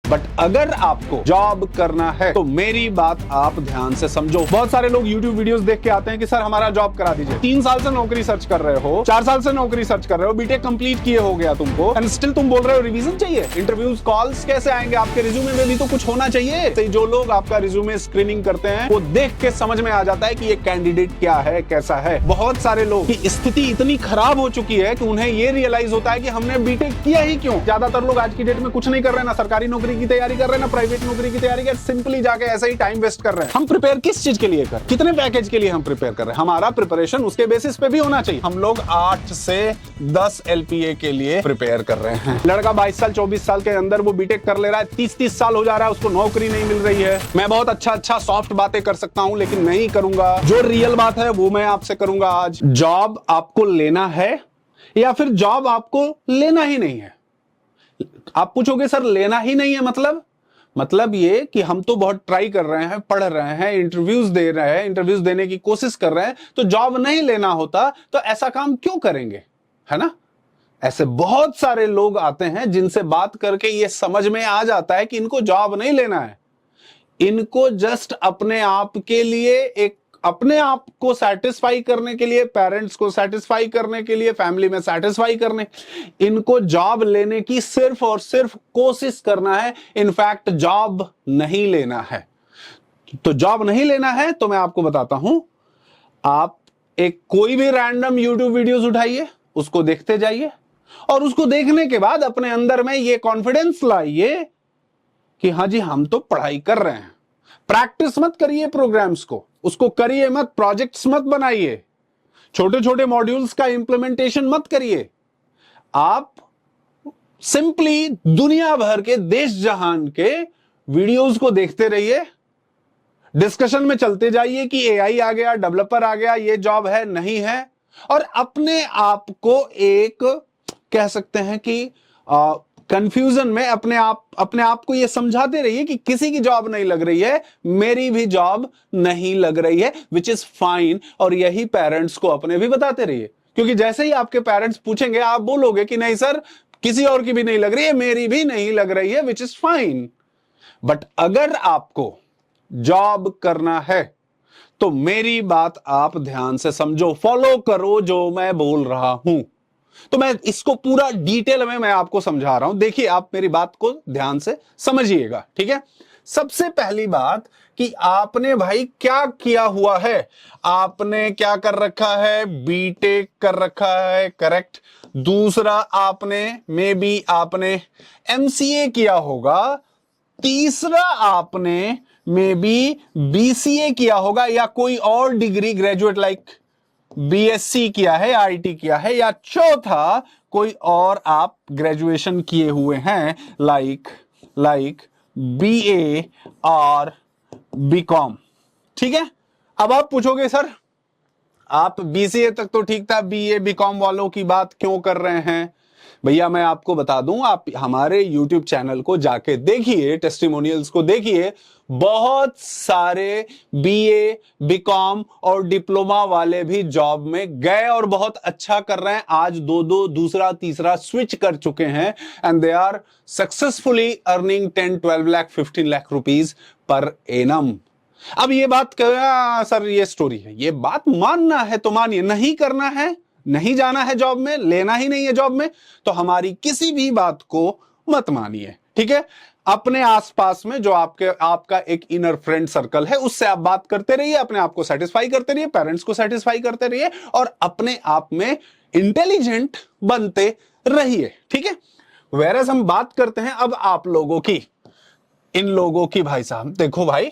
But अगर आपको job करना है तो मेरी बात आप ध्यान से समझो। बहुत सारे लोग YouTube वीडियोस देख के आते हैं कि सर हमारा जॉब करा दीजिए। 3 साल से नौकरी सर्च कर रहे हो, 4 साल से नौकरी सर्च कर रहे हो, बीटेक कंप्लीट किए हो गया तुमको, एंड स्टिल तुम बोल रहे हो रिवीजन चाहिए। इंटरव्यूज कॉल्स कैसे आएंगे? आपके रिज्यूमे में भी तो कुछ होना चाहिए। तो जो लोग आपका रिज्यूमे स्क्रीनिंग करते हैं वो देख के समझ में आ जाता है कि ये कैंडिडेट क्या है, कैसा है। बहुत सारे लोग की स्थिति इतनी खराब हो चुकी है कि उन्हें ये रियलाइज होता है कि हमने बीटेक किया ही क्यों। ज्यादातर लोग आज की डेट में कुछ नहीं कर रहे, ना सरकारी नौकरी की तैयारी कर रहे हैं, ना प्राइवेट नौकरी की तैयारी कर, सिंपली जाके ऐसा ही टाइम वेस्ट कर रहे हैं। हम प्रिपेयर किस चीज के लिए कर, कितने पैकेज के लिए हम प्रिपेयर कर रहे हैं? हमारा प्रिपरेशन उसके बेसिस पे भी होना चाहिए। हम लोग 8 से 10 LPA के लिए प्रिपेयर कर रहे हैं। लड़का 22 साल 24 साल के अंदर वो बीटेक कर ले रहा है, 30 साल हो जा रहा है, उसको नौकरी नहीं मिल रही है। मैं बहुत अच्छा सॉफ्ट बातें कर सकता हूं, लेकिन नहीं करूंगा। जो रियल बात है वो मैं आपसे करूंगा आज। जॉब आपको लेना है या फिर जॉब आपको लेना ही नहीं है? आप पूछोगे सर लेना ही नहीं है मतलब ये कि हम तो बहुत ट्राई कर रहे हैं, पढ़ रहे हैं, इंटरव्यूज दे रहे हैं, इंटरव्यूज देने की कोशिश कर रहे हैं, तो जॉब नहीं लेना होता तो ऐसा काम क्यों करेंगे, है ना? ऐसे बहुत सारे लोग आते हैं जिनसे बात करके ये समझ में आ जाता है कि इनको जॉब नहीं लेना है। इनको जस्ट अपने आप के लिए अपने आप को सेटिस्फाई करने के लिए, पेरेंट्स को सेटिस्फाई करने के लिए, फैमिली में सेटिस्फाई करने, इनको जॉब लेने की सिर्फ और सिर्फ कोशिश करना है। इनफैक्ट जॉब नहीं लेना है। तो जॉब नहीं लेना है तो मैं आपको बताता हूं, आप कोई भी रैंडम YouTube वीडियोस उठाइए, उसको देखते जाइए और उसको देखने के बाद अपने अंदर में ये कॉन्फिडेंस लाइए कि हां जी हम तो पढ़ाई कर रहे हैं। प्रैक्टिस मत करिए प्रोग्राम्स को, उसको करिए मत, प्रोजेक्ट्स मत बनाइए, छोटे छोटे मॉड्यूल्स का इंप्लीमेंटेशन मत करिए। आप सिंपली दुनिया भर के, देश जहान के वीडियोस को देखते रहिए, डिस्कशन में चलते जाइए कि AI आ गया, डेवलपर आ गया, ये जॉब है नहीं है, और अपने आप को कह सकते हैं कि कंफ्यूजन में अपने आप को यह समझाते रहिए कि किसी की जॉब नहीं लग रही है, मेरी भी जॉब नहीं लग रही है, विच इज फाइन। और यही पेरेंट्स को अपने भी बताते रहिए, क्योंकि जैसे ही आपके पेरेंट्स पूछेंगे आप बोलोगे कि नहीं सर किसी और की भी नहीं लग रही है, मेरी भी नहीं लग रही है, विच इज फाइन। बट अगर आपको जॉब करना है तो मेरी बात आप ध्यान से समझो, फॉलो करो जो मैं बोल रहा हूं। तो मैं इसको पूरा डिटेल में मैं आपको समझा रहा हूं, देखिए आप मेरी बात को ध्यान से समझिएगा, ठीक है? सबसे पहली बात कि आपने भाई क्या किया हुआ है। आपने क्या कर रखा है? बीटेक कर रखा है, करेक्ट। दूसरा आपने MCA किया होगा। तीसरा आपने BCA किया होगा या कोई और डिग्री ग्रेजुएट लाइक BSc किया है, IT किया है, या चौथा कोई और आप ग्रेजुएशन किए हुए हैं लाइक BA और BCom, ठीक है? अब आप पूछोगे सर आप BCA तक तो ठीक था, BA BCom वालों की बात क्यों कर रहे हैं? भैया मैं आपको बता दूं, आप हमारे YouTube चैनल को जाके देखिए, टेस्टिमोनियल्स को देखिए, बहुत सारे BA BCom और डिप्लोमा वाले भी जॉब में गए और बहुत अच्छा कर रहे हैं। आज दूसरा तीसरा स्विच कर चुके हैं and they are successfully earning 10-12 lakh 15 lakh rupees per annum. अब ये बात सर ये स्टोरी है, ये बात मानना है तो मानिए, नहीं करना है, नहीं जाना है जॉब में, लेना ही नहीं है जॉब में, तो हमारी किसी भी बात को मत मानिए, ठीक है? अपने आसपास में जो आपका एक इनर फ्रेंड सर्कल है उससे आप बात करते रहिए, अपने आप को सेटिस्फाई करते रहिए, पेरेंट्स को सेटिस्फाई करते रहिए और अपने आप में इंटेलिजेंट बनते रहिए, ठीक है? वेरएज़ हम बात करते हैं अब आप लोगों की, इन लोगों की। भाई साहब देखो भाई,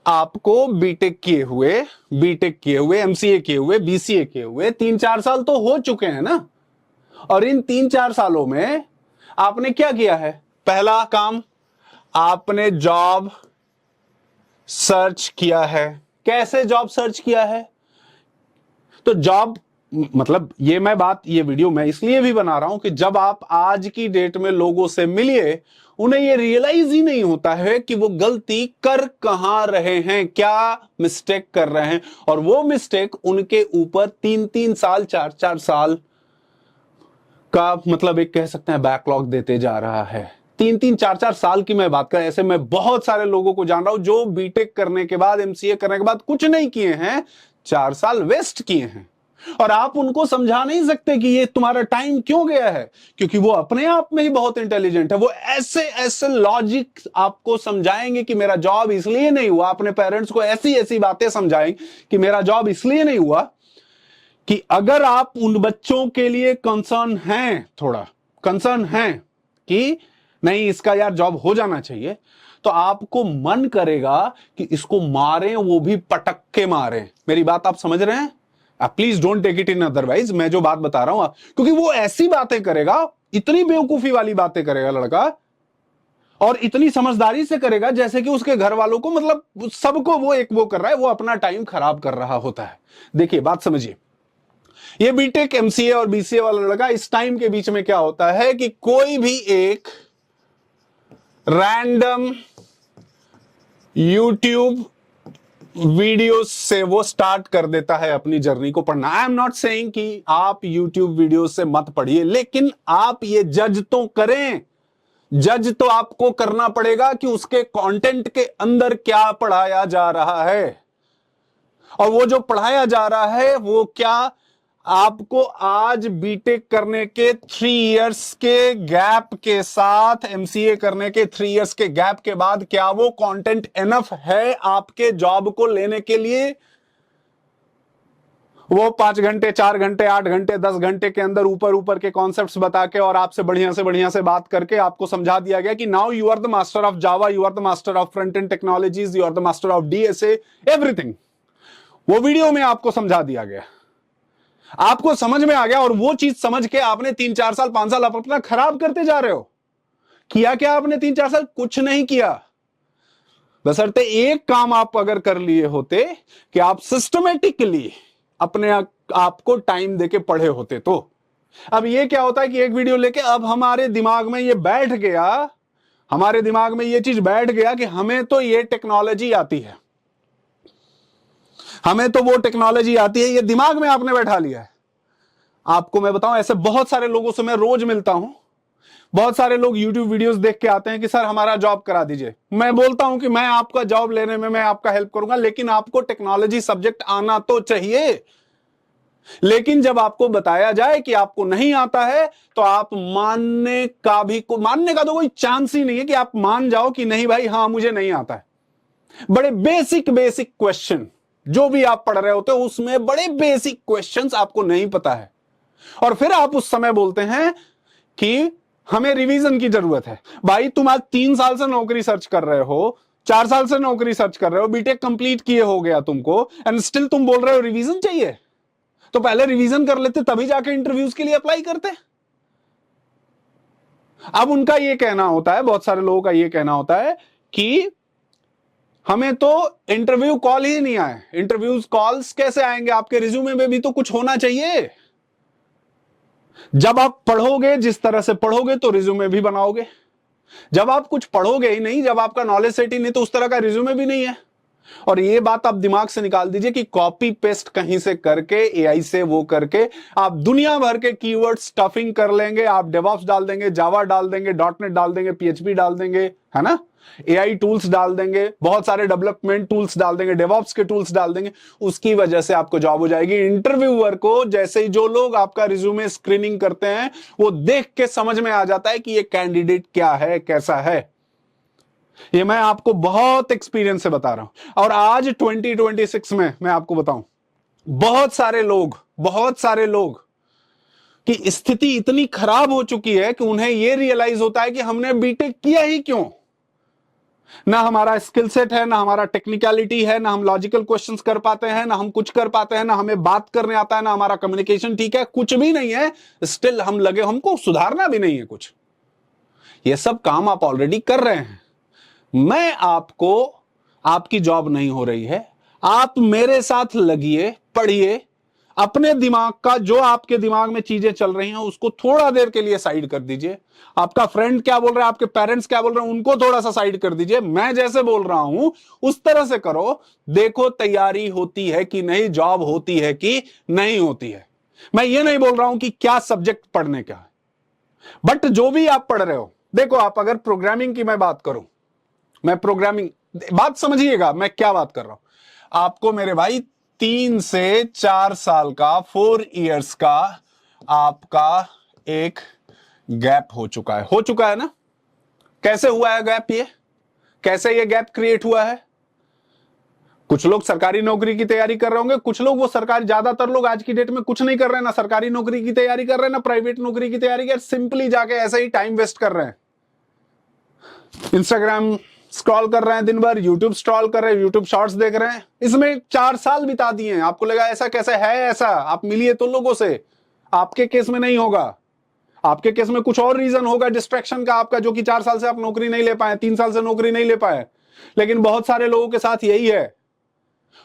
आपको बीटेक किए हुए, MCA किए हुए, BCA किए हुए 3-4 साल तो हो चुके हैं ना, और इन 3-4 सालों में आपने क्या किया है? पहला काम, आपने जॉब सर्च किया है। कैसे जॉब सर्च किया है? तो जॉब मतलब ये वीडियो मैं इसलिए भी बना रहा हूं कि जब आप आज की डेट में लोगों से मिलिए, उन्हें ये रियलाइज ही नहीं होता है कि वो गलती कर कहां रहे हैं, क्या मिस्टेक कर रहे हैं, और वो मिस्टेक उनके ऊपर 3-3 साल 4-4 साल का मतलब एक कह सकते हैं बैकलॉग देते जा रहा है। 3-3 4-4 साल की मैं बात कर, ऐसे मैं बहुत सारे लोगों को जान रहा हूं जो बीटेक करने के बाद, एमसीए करने के बाद कुछ नहीं किए हैं, 4 साल वेस्ट किए हैं। और आप उनको समझा नहीं सकते कि ये तुम्हारा टाइम क्यों गया है, क्योंकि वो अपने आप में ही बहुत इंटेलिजेंट है। वो ऐसे ऐसे लॉजिक आपको समझाएंगे कि मेरा जॉब इसलिए नहीं हुआ, अपने पेरेंट्स को ऐसी ऐसी बातें समझाएंगे कि मेरा जॉब इसलिए नहीं हुआ, कि अगर आप उन बच्चों के लिए कंसर्न हैं, थोड़ा कंसर्न हैं कि नहीं इसका यार जॉब हो जाना चाहिए, तो आपको मन करेगा कि इसको मारें, वो भी पटक के मारें। मेरी बात आप समझ रहे हैं? Please don't take it in otherwise, मैं जो बात बता रहा हूं, क्योंकि वो ऐसी बातें करेगा, इतनी बेवकूफी वाली बातें करेगा लड़का, और इतनी समझदारी से करेगा जैसे कि उसके घर वालों को, मतलब सबको वो एक वो कर रहा है, वो अपना टाइम खराब कर रहा होता है। देखिए बात समझिए, ये बीटेक एमसीए और बीसीए वाला लड़का, इस टाइम के बीच में क्या होता है कि कोई भी एक रैंडम यूट्यूब वीडियो से वो स्टार्ट कर देता है अपनी जर्नी को पढ़ना। आई एम नॉट सेइंग कि आप यूट्यूब वीडियो से मत पढ़िए, लेकिन आप ये जज तो करें, जज तो आपको करना पड़ेगा कि उसके कंटेंट के अंदर क्या पढ़ाया जा रहा है, और वो जो पढ़ाया जा रहा है वो क्या आपको आज बीटेक करने के 3 इयर्स के गैप के साथ, एमसीए करने के 3 इयर्स के गैप के बाद, क्या वो कंटेंट एनफ है आपके जॉब को लेने के लिए? वो 5 घंटे, 4 घंटे, 8 घंटे, 10 घंटे के अंदर ऊपर ऊपर के कॉन्सेप्ट्स बता के और आपसे बढ़िया से बात करके आपको समझा दिया गया कि now you are the master of Java, you are the master of front end technologies, you are the master of DSA, everything. वो वीडियो में आपको समझा दिया गया, आपको समझ में आ गया, और वो चीज समझ के आपने 3, 4 साल, 5 साल अपना खराब करते जा रहे हो। किया क्या आपने 3, 4 साल? कुछ नहीं किया। बशर्ते एक काम आप अगर कर लिए होते कि आप सिस्टमेटिकली अपने आप को टाइम देके पढ़े होते। तो अब ये क्या होता है कि एक वीडियो लेके अब हमारे दिमाग में ये बैठ गया, हमारे दिमाग में ये चीज बैठ गया कि हमें तो ये टेक्नोलॉजी आती है, हमें तो वो टेक्नोलॉजी आती है, ये दिमाग में आपने बैठा लिया है। आपको मैं बताऊं, ऐसे बहुत सारे लोगों से मैं रोज मिलता हूं, बहुत सारे लोग YouTube वीडियोस देख के आते हैं कि सर हमारा जॉब करा दीजिए। मैं बोलता हूं कि मैं आपका जॉब लेने में मैं आपका हेल्प करूंगा, लेकिन आपको टेक्नोलॉजी सब्जेक्ट आना तो चाहिए। लेकिन जब आपको बताया जाए कि आपको नहीं आता है, तो आप मानने का तो कोई चांस ही नहीं है कि आप मान जाओ कि नहीं भाई, हाँ मुझे नहीं आता है। बड़े बेसिक क्वेश्चन जो भी आप पढ़ रहे होते हो, उसमें बड़े बेसिक क्वेश्चंस आपको नहीं पता है, और फिर आप उस समय बोलते हैं कि हमें रिवीजन की जरूरत है। भाई तुम आज 3 साल से नौकरी सर्च कर रहे हो, 4 साल से नौकरी सर्च कर रहे हो, बीटेक कंप्लीट किए हो गया तुमको, एंड स्टिल तुम बोल रहे हो रिवीजन चाहिए। तो पहले रिवीजन कर लेते, तभी जाके इंटरव्यूज के लिए अप्लाई करते। अब उनका यह कहना होता है, बहुत सारे लोगों का यह कहना होता है कि हमें तो इंटरव्यू कॉल ही नहीं आए। इंटरव्यूज कॉल्स कैसे आएंगे? आपके रिज्यूमे में भी तो कुछ होना चाहिए। जब आप पढ़ोगे, जिस तरह से पढ़ोगे तो रिज्यूमे भी बनाओगे। जब आप कुछ पढ़ोगे ही नहीं, जब आपका नॉलेज सेट ही नहीं, तो उस तरह का रिज्यूमे भी नहीं है। और ये बात आप दिमाग से निकाल दीजिए कि कॉपी पेस्ट कहीं से करके, एआई से वो करके आप दुनिया भर के कीवर्ड स्टफिंग कर लेंगे। आप डेवऑप्स डाल देंगे, जावा डाल देंगे, डॉटनेट डाल देंगे, पीएचपी डाल देंगे, है ना, एआई टूल्स डाल देंगे, बहुत सारे डेवलपमेंट टूल्स डाल देंगे, डेवऑप्स के टूल्स डाल देंगे। उसकी वजह से आपको जॉब हो जाएगी। इंटरव्यूअर को जैसे ही जो लोग आपका रिज्यूमे स्क्रीनिंग करते हैं, वो देख के समझ में आ जाता है कि ये कैंडिडेट क्या है, कैसा है। ये मैं आपको बहुत एक्सपीरियंस से बता रहा हूं। और आज 2026 में मैं आपको बताऊं, बहुत सारे लोग की स्थिति इतनी खराब हो चुकी है कि उन्हें यह रियलाइज होता है कि हमने बीटेक किया ही क्यों। ना हमारा स्किल सेट है, ना हमारा टेक्निकलिटी है, ना हम लॉजिकल क्वेश्चंस कर पाते हैं, ना हम कुछ कर पाते हैं, ना हमें बात करने आता है, ना हमारा कम्युनिकेशन ठीक है, कुछ भी नहीं है। स्टिल हम लगे, हमको सुधारना भी नहीं है कुछ। ये सब काम आप ऑलरेडी कर रहे हैं। मैं आपको, आपकी जॉब नहीं हो रही है, आप मेरे साथ लगिए, पढ़िए, अपने दिमाग का, जो आपके दिमाग में चीजें चल रही हैं उसको थोड़ा देर के लिए साइड कर दीजिए। आपका फ्रेंड क्या बोल रहा है, आपके पेरेंट्स क्या बोल रहे हैं, उनको थोड़ा सा साइड कर दीजिए। मैं जैसे बोल रहा हूं उस तरह से करो। देखो तैयारी होती है कि नहीं, जॉब होती है कि नहीं होती है। मैं ये नहीं बोल रहा हूं कि क्या सब्जेक्ट पढ़ने का है, बट जो भी आप पढ़ रहे हो, देखो आप अगर प्रोग्रामिंग की मैं बात करूं, मैं प्रोग्रामिंग, बात समझिएगा मैं क्या बात कर रहा हूं। आपको मेरे भाई 3 से 4 साल का 4 इयर्स का आपका एक गैप हो चुका है ना। कैसे हुआ है गैप, ये कैसे ये गैप क्रिएट हुआ है। कुछ लोग सरकारी नौकरी की तैयारी कर रहे होंगे, कुछ लोग वो सरकारी, ज्यादातर लोग आज की डेट में कुछ नहीं कर रहे हैं, ना सरकारी नौकरी की तैयारी कर रहे हैं ना प्राइवेट नौकरी की तैयारी कर, सिंपली जाके ऐसे ही टाइम वेस्ट कर रहे हैं। इंस्टाग्राम स्क्रॉल कर रहे हैं दिन भर, यूट्यूब स्क्रॉल कर रहे हैं, यूट्यूब शॉर्ट्स देख रहे हैं, इसमें 4 साल बिता दिए हैं। आपको लगा ऐसा कैसे है, ऐसा आप मिलिए तो लोगों से। आपके केस में नहीं होगा, आपके केस में कुछ और रीजन होगा डिस्ट्रैक्शन का आपका, जो कि 4 साल से आप नौकरी नहीं ले पाए, 3 साल से नौकरी नहीं ले पाए। लेकिन बहुत सारे लोगों के साथ यही है,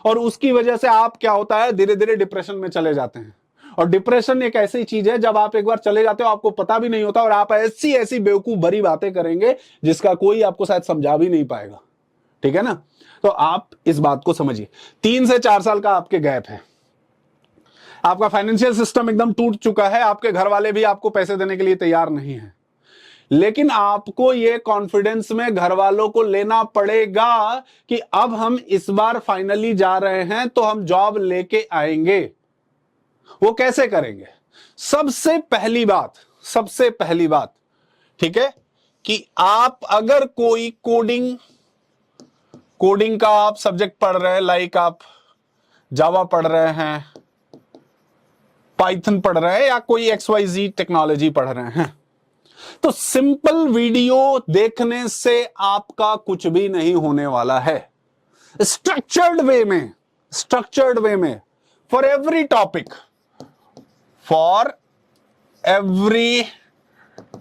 और उसकी वजह से आप क्या होता है, धीरे धीरे डिप्रेशन में चले जाते हैं। और डिप्रेशन एक ऐसी चीज है, जब आप एक बार चले जाते हो आपको पता भी नहीं होता, और आप ऐसी ऐसी बेवकूफ भरी बातें करेंगे जिसका कोई आपको शायद समझा भी नहीं पाएगा। ठीक है ना। तो आप इस बात को समझिए, 3 से 4 साल का आपके गैप है, आपका फाइनेंशियल सिस्टम एकदम टूट चुका है, आपके घर वाले भी आपको पैसे देने के लिए तैयार नहीं है। लेकिन आपको ये कॉन्फिडेंस में घर वालों को लेना पड़ेगा कि अब हम इस बार फाइनली जा रहे हैं तो हम जॉब लेके आएंगे। वो कैसे करेंगे? सबसे पहली बात, ठीक है, कि आप अगर कोई कोडिंग का आप सब्जेक्ट पढ़ रहे हैं, लाइक आप जावा पढ़ रहे हैं, पाइथन पढ़ रहे हैं, या कोई XYZ टेक्नोलॉजी पढ़ रहे हैं, तो सिंपल वीडियो देखने से आपका कुछ भी नहीं होने वाला है। स्ट्रक्चर्ड वे में फॉर एवरी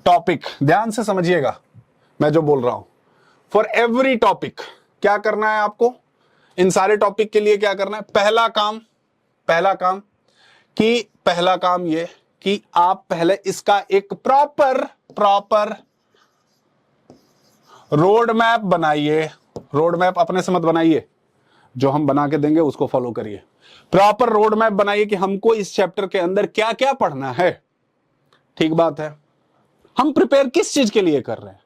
टॉपिक, ध्यान से समझिएगा मैं जो बोल रहा हूं। फॉर एवरी टॉपिक क्या करना है आपको, इन सारे टॉपिक के लिए क्या करना है? पहला काम ये कि आप पहले इसका एक प्रॉपर रोड मैप बनाइए। रोड मैप अपने से मत बनाइए, जो हम बना के देंगे उसको फॉलो करिए। प्रॉपर रोड मैप बनाइए कि हमको इस चैप्टर के अंदर क्या क्या पढ़ना है। ठीक बात है। हम प्रिपेयर किस चीज के लिए कर रहे हैं,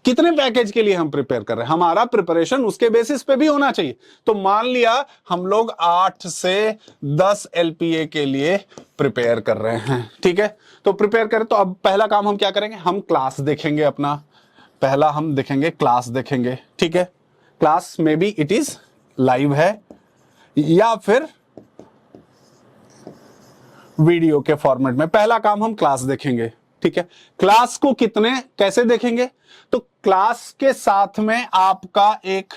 कितने पैकेज के लिए हम प्रिपेयर कर रहे हैं, हमारा प्रिपरेशन उसके बेसिस पे भी होना चाहिए। तो मान लिया हम लोग 8 से 10 LPA के लिए प्रिपेयर कर रहे हैं, ठीक है। तो प्रिपेयर करें, तो अब पहला काम हम क्या करेंगे, हम क्लास देखेंगे। अपना पहला हम देखेंगे क्लास देखेंगे, ठीक है। क्लास में भी इट इज लाइव है या फिर वीडियो के फॉर्मेट में, पहला काम हम क्लास देखेंगे, ठीक है। क्लास को कैसे देखेंगे, तो क्लास के साथ में आपका एक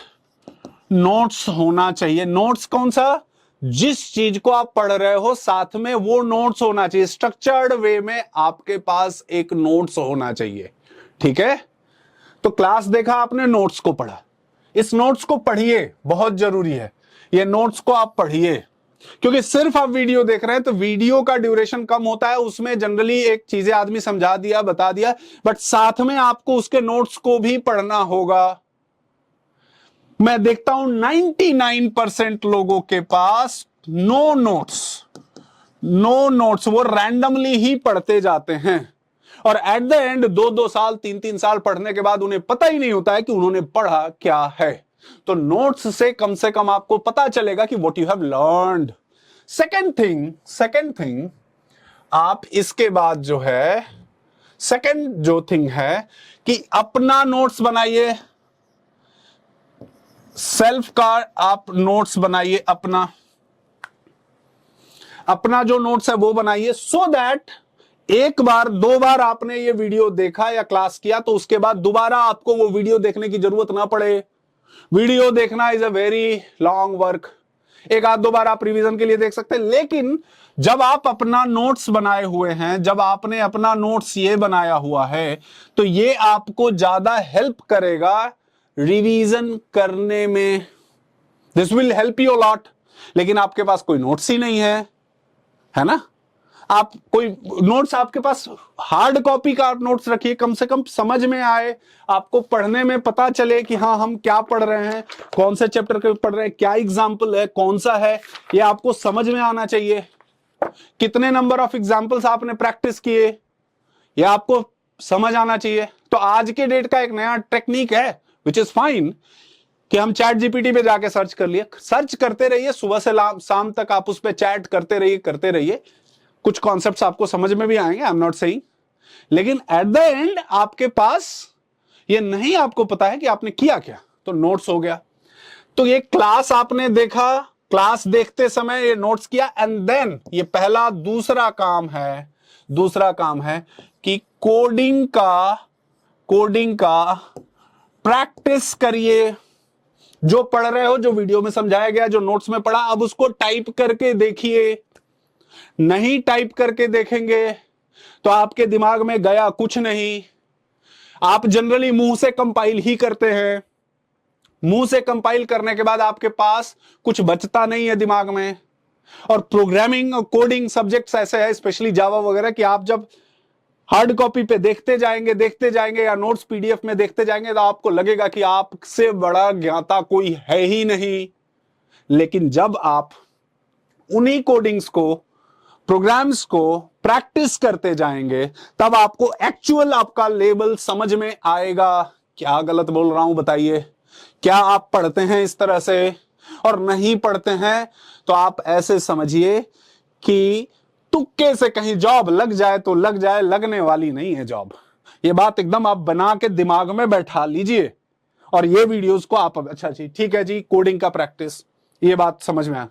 नोट्स होना चाहिए। नोट्स कौन सा? जिस चीज को आप पढ़ रहे हो साथ में वो नोट्स होना चाहिए। स्ट्रक्चर्ड वे में आपके पास एक नोट्स होना चाहिए, ठीक है। तो क्लास देखा आपने, नोट्स को पढ़ा, इस नोट्स को पढ़िए, बहुत जरूरी है ये नोट्स को आप पढ़िए। क्योंकि सिर्फ आप वीडियो देख रहे हैं तो वीडियो का ड्यूरेशन कम होता है, उसमें जनरली एक चीजें आदमी समझा दिया, बता दिया, बट साथ में आपको उसके नोट्स को भी पढ़ना होगा। मैं देखता हूं 99% लोगों के पास नो नोट्स, वो रैंडमली ही पढ़ते जाते हैं, और एट द एंड 2-2 साल 3-3 साल पढ़ने के बाद उन्हें पता ही नहीं होता है कि उन्होंने पढ़ा क्या है। तो नोट्स से कम आपको पता चलेगा कि what you have learned. Second thing आप इसके बाद जो है, सेकंड जो थिंग है कि अपना नोट्स बनाइए, सेल्फ का आप नोट्स बनाइए, अपना जो नोट्स है वो बनाइए, सो दैट एक बार 2 बार आपने ये वीडियो देखा या क्लास किया तो उसके बाद दोबारा आपको वो वीडियो देखने की जरूरत ना पड़े। वीडियो देखना is a very long work, 1-2 बार आप रिवीजन के लिए देख सकते हैं। लेकिन जब आप अपना नोट्स बनाए हुए हैं, जब आपने अपना नोट्स ये बनाया हुआ है, तो ये आपको ज्यादा हेल्प करेगा रिवीजन करने में। This will help you lot. लेकिन आपके पास कोई नोट्स ही नहीं है ना। आप कोई नोट्स, आपके पास हार्ड कॉपी का नोट्स रखिए, कम से कम समझ में आए, आपको पढ़ने में पता चले कि हाँ हम क्या पढ़ रहे हैं, कौन से चैप्टर के पढ़ रहे हैं, क्या एग्जाम्पल है, कौन सा है, ये आपको समझ में आना चाहिए। कितने नंबर ऑफ एग्जाम्पल्स आपने प्रैक्टिस किए, ये आपको समझ आना चाहिए। तो आज के डेट का एक नया टेक्निक है विच इज फाइन कि हम चैट जीपीटी पे जाके सर्च कर लिए, सर्च करते रहिए सुबह से शाम तक, आप उस पर चैट करते रहिए, कुछ कॉन्सेप्ट्स आपको समझ में भी आएंगे, आई एम नॉट सेइंग, लेकिन एट द एंड आपके पास ये नहीं आपको पता है कि आपने किया क्या, तो नोट्स हो गया। तो ये क्लास आपने देखा, क्लास देखते समय ये नोट्स किया, एंड देन ये पहला दूसरा काम है कि कोडिंग का प्रैक्टिस करिए। जो पढ़ रहे हो, जो वीडियो में समझाया गया, जो नोट्स में पढ़ा, अब उसको टाइप करके देखिए। नहीं टाइप करके देखेंगे तो आपके दिमाग में गया कुछ नहीं। आप जनरली मुंह से कंपाइल ही करते हैं, मुंह से कंपाइल करने के बाद आपके पास कुछ बचता नहीं है दिमाग में। और प्रोग्रामिंग और कोडिंग सब्जेक्ट्स ऐसे है, स्पेशली जावा वगैरह, कि आप जब हार्ड कॉपी पे देखते जाएंगे या नोट्स पीडीएफ में देखते जाएंगे तो आपको लगेगा कि आपसे बड़ा ज्ञाता कोई है ही नहीं। लेकिन जब आप उन्हीं कोडिंग्स को, प्रोग्राम्स को प्रैक्टिस करते जाएंगे तब आपको एक्चुअल आपका लेवल समझ में आएगा। क्या गलत बोल रहा हूं बताइए? क्या आप पढ़ते हैं इस तरह से? और नहीं पढ़ते हैं तो आप ऐसे समझिए कि तुक्के से कहीं जॉब लग जाए तो लग जाए, लगने वाली नहीं है जॉब। ये बात एकदम आप बना के दिमाग में बैठा लीजिए। और ये वीडियोस को आप, अच्छा जी ठीक है जी, कोडिंग का प्रैक्टिस, ये बात समझ में आ।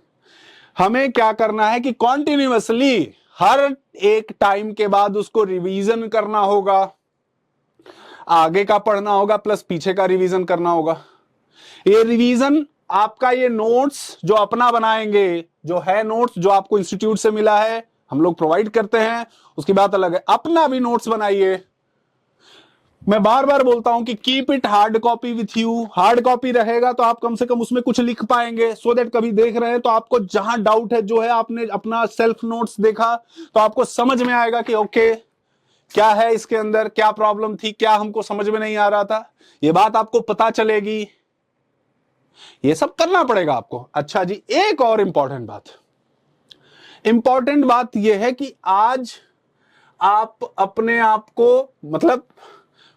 हमें क्या करना है कि कॉन्टिन्यूअसली हर एक टाइम के बाद उसको रिवीजन करना होगा, आगे का पढ़ना होगा प्लस पीछे का रिवीजन करना होगा। ये रिवीजन आपका, ये नोट्स जो अपना बनाएंगे, जो है नोट्स जो आपको इंस्टीट्यूट से मिला है, हम लोग प्रोवाइड करते हैं, उसकी बात अलग है। अपना भी नोट्स बनाइए। मैं बार बार बोलता हूं कि keep it hard copy with you. Hard copy रहेगा तो आप कम से कम उसमें कुछ लिख पाएंगे, सो दैट कभी देख रहे हैं तो आपको जहां डाउट है, जो है आपने अपना सेल्फ नोट्स देखा तो आपको समझ में आएगा कि ओके क्या है इसके अंदर, क्या प्रॉब्लम थी, क्या हमको समझ में नहीं आ रहा था, ये बात आपको पता चलेगी। ये सब करना पड़ेगा आपको। अच्छा जी, एक और इंपॉर्टेंट बात यह है कि आज आप अपने आप को, मतलब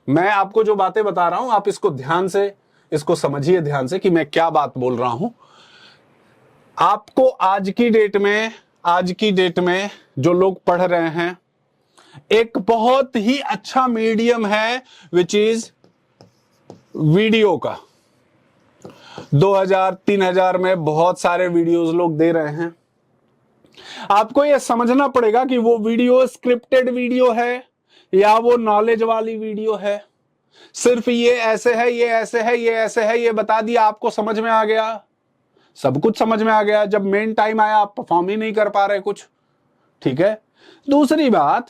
मैं आपको जो बातें बता रहा हूं आप इसको ध्यान से, इसको समझिए ध्यान से कि मैं क्या बात बोल रहा हूं। आपको आज की डेट में जो लोग पढ़ रहे हैं, एक बहुत ही अच्छा मीडियम है विच इज वीडियो का। 2000-3000 में बहुत सारे वीडियोस लोग दे रहे हैं। आपको यह समझना पड़ेगा कि वो वीडियो स्क्रिप्टेड वीडियो है या वो नॉलेज वाली वीडियो है। सिर्फ ये ऐसे है, ये ऐसे है, ये ऐसे है, ये बता दिया, आपको समझ में आ गया, सब कुछ समझ में आ गया। जब मेन टाइम आया आप परफॉर्म ही नहीं कर पा रहे कुछ, ठीक है। दूसरी बात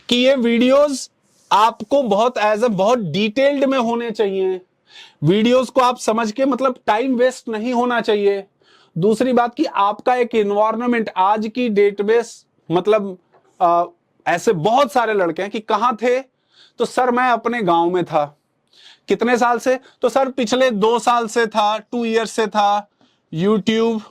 कि ये वीडियोस आपको बहुत डिटेल्ड में होने चाहिए। वीडियोस को आप समझ के, मतलब टाइम वेस्ट नहीं होना चाहिए। दूसरी बात कि आपका एक एनवायरनमेंट, आज की डेट में मतलब ऐसे बहुत सारे लड़के हैं कि कहां थे, तो सर मैं अपने गांव में था। कितने साल से? तो सर पिछले 2 साल से था, 2 ईयर से था। यूट्यूब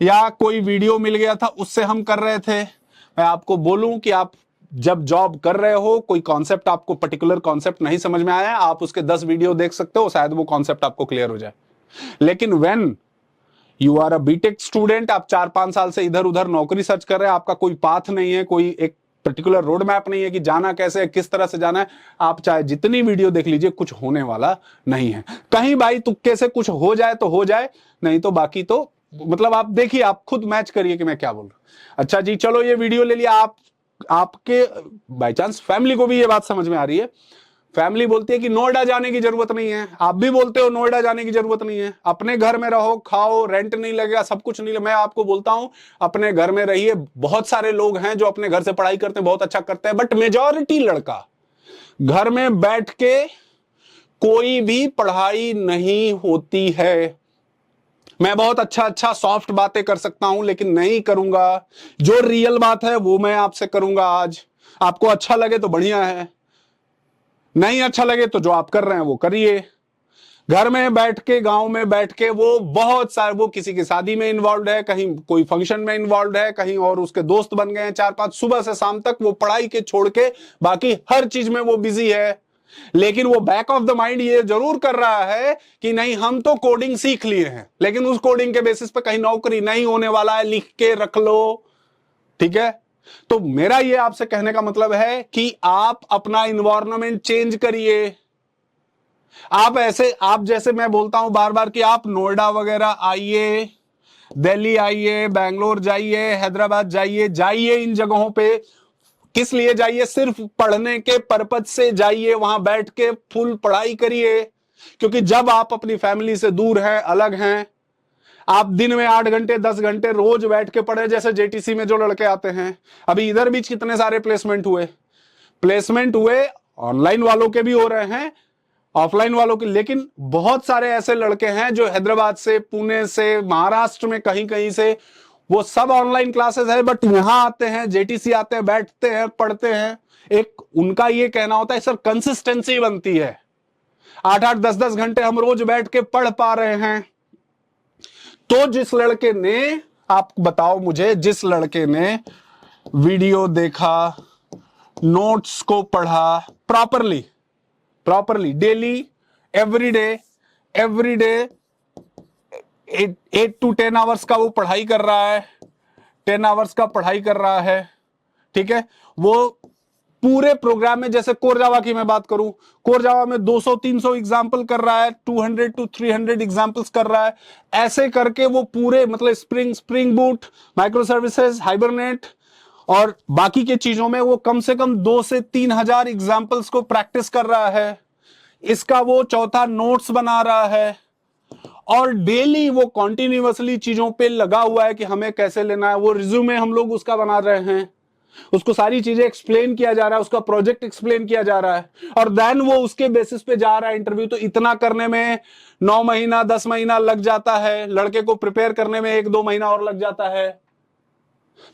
या कोई वीडियो मिल गया था, उससे हम कर रहे थे। मैं आपको बोलूं कि आप जब जॉब कर रहे हो, कोई कॉन्सेप्ट आपको, पर्टिकुलर कॉन्सेप्ट नहीं समझ में आया, आप उसके 10 वीडियो देख सकते हो, शायद वो कॉन्सेप्ट आपको क्लियर हो जाए। लेकिन when you are a BTech student, आप 4-5 साल से इधर उधर नौकरी सर्च कर रहे हैं, आपका कोई पाथ नहीं है, कोई एक पर्टिकुलर रोड मैप नहीं है कि जाना कैसे है, किस तरह से जाना है, आप चाहे जितनी वीडियो देख लीजिए, कुछ होने वाला नहीं है। कहीं भाई तुक्के से कुछ हो जाए तो हो जाए, नहीं तो बाकी तो मतलब आप देखिए, आप खुद मैच करिए कि मैं क्या बोल रहा हूं। अच्छा जी, चलो ये वीडियो ले लिया। आपके बाय चांस फैमिली को भी ये बात समझ में आ रही है। फैमिली बोलती है कि नोएडा जाने की जरूरत नहीं है, आप भी बोलते हो नोएडा जाने की जरूरत नहीं है, अपने घर में रहो, खाओ, रेंट नहीं लगेगा, सब कुछ नहीं लगेगा। मैं आपको बोलता हूं अपने घर में रहिए। बहुत सारे लोग हैं जो अपने घर से पढ़ाई करते हैं, बहुत अच्छा करते हैं, बट मेजॉरिटी लड़का घर में बैठ के कोई भी पढ़ाई नहीं होती है। मैं बहुत अच्छा सॉफ्ट बातें कर सकता हूं, लेकिन नहीं करूंगा। जो रियल बात है वो मैं आपसे करूंगा आज। आपको अच्छा लगे तो बढ़िया है, नहीं अच्छा लगे तो जो आप कर रहे हैं वो करिए। घर में बैठ के, गांव में बैठ के, वो बहुत सारे, वो किसी की शादी में इन्वॉल्व है, कहीं कोई फंक्शन में इन्वॉल्व है, कहीं और उसके दोस्त बन गए हैं 4-5, सुबह से शाम तक वो पढ़ाई के छोड़ के बाकी हर चीज में वो बिजी है। लेकिन वो बैक ऑफ द माइंड ये जरूर कर रहा है कि नहीं, हम तो कोडिंग सीख लिए हैं, लेकिन उस कोडिंग के बेसिस पे कहीं नौकरी नहीं होने वाला है, लिख के रख लो। ठीक है, तो मेरा ये आपसे कहने का मतलब है कि आप अपना इन्वायरमेंट चेंज करिए। आप जैसे मैं बोलता हूं बार बार कि आप नोएडा वगैरह आइए, दिल्ली आइए, बैंगलोर जाइए, हैदराबाद जाइए इन जगहों पे। किस लिए जाइए? सिर्फ पढ़ने के पर्पज से जाइए, वहां बैठ के फुल पढ़ाई करिए। क्योंकि जब आप अपनी फैमिली से दूर हैं, अलग हैं, आप दिन में 8 घंटे 10 घंटे रोज बैठ के पढ़े, जैसे जेटीसी में जो लड़के आते हैं, अभी इधर बीच कितने सारे प्लेसमेंट हुए, ऑनलाइन वालों के भी हो रहे हैं, ऑफलाइन वालों के, लेकिन बहुत सारे ऐसे लड़के हैं जो हैदराबाद से, पुणे से, महाराष्ट्र में कहीं कहीं से, वो सब ऑनलाइन क्लासेस है, बट यहां आते हैं, जेटीसी आते हैं, बैठते हैं, पढ़ते हैं। एक उनका ये कहना होता है सर कंसिस्टेंसी बनती है, 8-8 10-10 घंटे हम रोज बैठ के पढ़ पा रहे हैं। तो जिस लड़के ने, आप बताओ मुझे, जिस लड़के ने वीडियो देखा, नोट्स को पढ़ा properly daily, every day 8 to 10 hours का वो पढ़ाई कर रहा है, 10 आवर्स का पढ़ाई कर रहा है। ठीक है, वो पूरे प्रोग्राम में, जैसे कोर जावा की मैं बात करूं, कोर जावा में 200-300 एग्जाम्पल कर रहा है, 200 to 300 एग्जाम्पल्स कर रहा है। ऐसे करके वो पूरे, मतलब spring boot, micro services, hibernate और बाकी के चीजों में वो कम से कम 2 से 3 हजार एग्जाम्पल्स को प्रैक्टिस कर रहा है। इसका वो चौथा नोट्स बना रहा है, और डेली वो कॉन्टिन्यूअसली चीजों पे लगा हुआ है कि हमें कैसे लेना है। वो रिज्यूमे हम लोग उसका बना रहे हैं, उसको सारी चीजें एक्सप्लेन किया जा रहा है, उसका प्रोजेक्ट एक्सप्लेन किया जा रहा है, और देन वो उसके बेसिस पे जा रहा है इंटरव्यू। तो इतना करने में 9 महीना 10 महीना लग जाता है, लड़के को प्रिपेयर करने में 1-2 महीना और लग जाता है।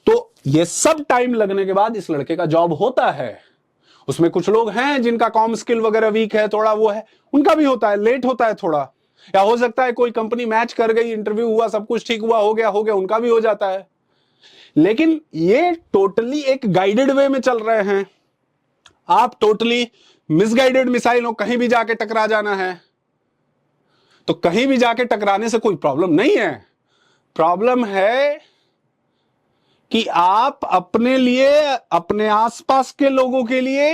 तो ये सब टाइम लगने के बाद इस लड़के का जॉब होता है। उसमें कुछ लोग हैं जिनका कॉम स्किल वगैरह वीक है, थोड़ा वो है, उनका भी होता है, लेट होता है थोड़ा, या हो सकता है कोई कंपनी मैच कर गई, इंटरव्यू हुआ, सब कुछ ठीक हुआ, हो गया, उनका भी हो जाता है। लेकिन ये टोटली एक गाइडेड वे में चल रहे हैं। आप टोटली मिसगाइडेड मिसाइल हो, कहीं भी जाके टकरा जाना है, तो कहीं भी जाके टकराने से कोई प्रॉब्लम नहीं है। प्रॉब्लम है कि आप अपने लिए, अपने आसपास के लोगों के लिए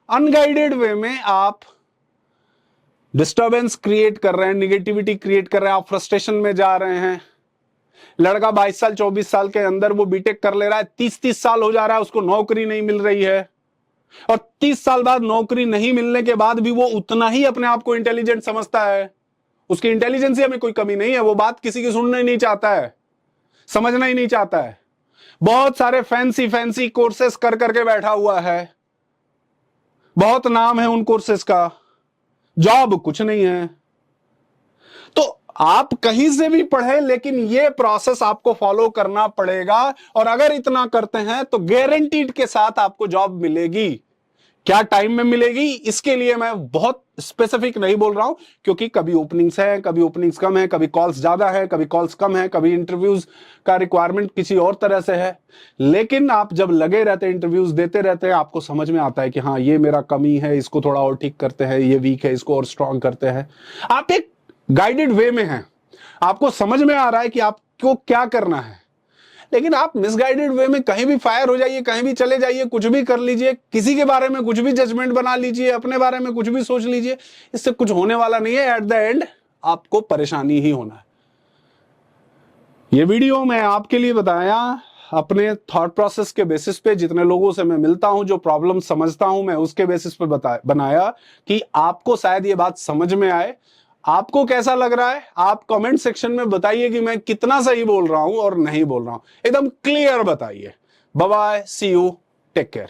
अनगाइडेड वे में आप डिस्टर्बेंस क्रिएट कर रहे हैं, निगेटिविटी क्रिएट कर रहे हैं, आप फ्रस्ट्रेशन में जा रहे हैं। लड़का 22 साल 24 साल के अंदर वो बीटेक कर ले रहा है, 30-30 साल हो जा रहा है, उसको नौकरी नहीं मिल रही है, और 30 साल बाद नौकरी नहीं मिलने के बाद भी वो उतना ही अपने आप को इंटेलिजेंट समझता है। उसकी इंटेलिजेंसी में कोई कमी नहीं है, वो बात किसी की सुनना ही नहीं चाहता है, समझना ही नहीं चाहता है। बहुत सारे फैंसी कोर्सेस कर करके बैठा हुआ है, बहुत नाम है उन कोर्सेस का, जॉब कुछ नहीं है। तो आप कहीं से भी पढ़े, लेकिन ये प्रोसेस आपको फॉलो करना पड़ेगा, और अगर इतना करते हैं तो गारंटीड के साथ आपको जॉब मिलेगी। क्या टाइम में मिलेगी, इसके लिए मैं बहुत स्पेसिफिक नहीं बोल रहा हूं, क्योंकि कभी ओपनिंग्स है, कभी ओपनिंग्स कम है, कभी कॉल्स ज्यादा है, कभी कॉल्स कम है, कभी इंटरव्यूज का रिक्वायरमेंट किसी और तरह से है। लेकिन आप जब लगे रहते हैं, इंटरव्यूज देते रहते हैं, आपको समझ में आता है कि हाँ, ये मेरा कमी है, इसको थोड़ा और ठीक करते हैं, ये वीक है, इसको और स्ट्रांग करते हैं। आप एक गाइडेड वे में हैं, आपको समझ में आ रहा है कि आपको क्या करना है। लेकिन आप मिसगाइडेड वे में कहीं भी फायर हो जाइए, कहीं भी चले जाइए, कुछ भी कर लीजिए, किसी के बारे में कुछ भी जजमेंट बना लीजिए, अपने बारे में कुछ भी सोच लीजिए, इससे कुछ होने वाला नहीं है। एट द एंड आपको परेशानी ही होना है। ये वीडियो मैं आपके लिए बताया अपने थॉट प्रोसेस के बेसिस पे, जितने लोगों से मैं मिलता हूं, जो प्रॉब्लम समझता हूं, मैं उसके बेसिस पे बनाया कि आपको शायद ये बात समझ में आए। आपको कैसा लग रहा है, आप कमेंट सेक्शन में बताइए कि मैं कितना सही बोल रहा हूं और नहीं बोल रहा हूं, एकदम क्लियर बताइए। Bye bye, see you, take care.